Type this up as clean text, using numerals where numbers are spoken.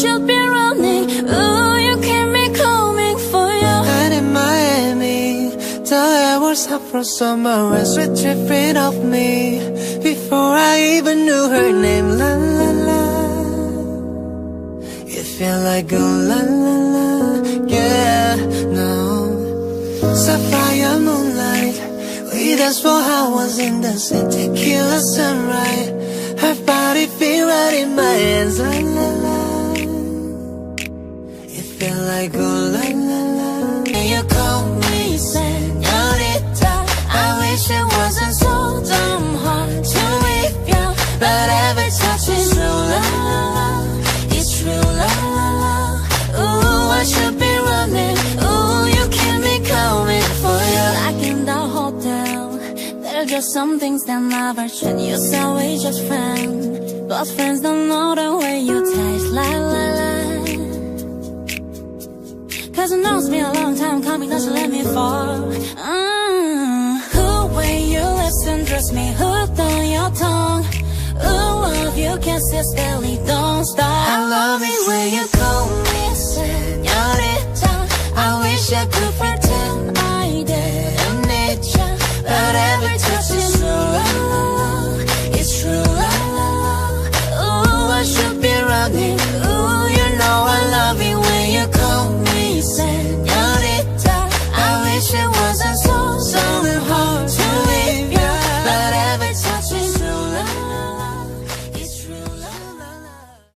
should be running. Ooh, you keep me coming for you. And in Miami, the air was hot from summer and sweat dripping off me. Before I even knew her name, la la la. It felt like a la la la, yeah, no. Sapphire moonlight, we danced for hours in the same tequila sunrise. Her body feel right in my hands, la la la. It felt like a la la la. You call me señorita. I wish it wasn't so damn hard to leave you, but every touch is true, la la la. It's true, la la la. Ooh, I should be running. Ooh, you keep me coming for you. Like in the hotel, there are just some things that never change. You say we just friends, but friends don't know the way you taste, la la la. Cause it knows me a long time coming, doesn't let me fall. Who way you listen, trust me, hooked on your tongue. Ooh, love you, can't sit still, don't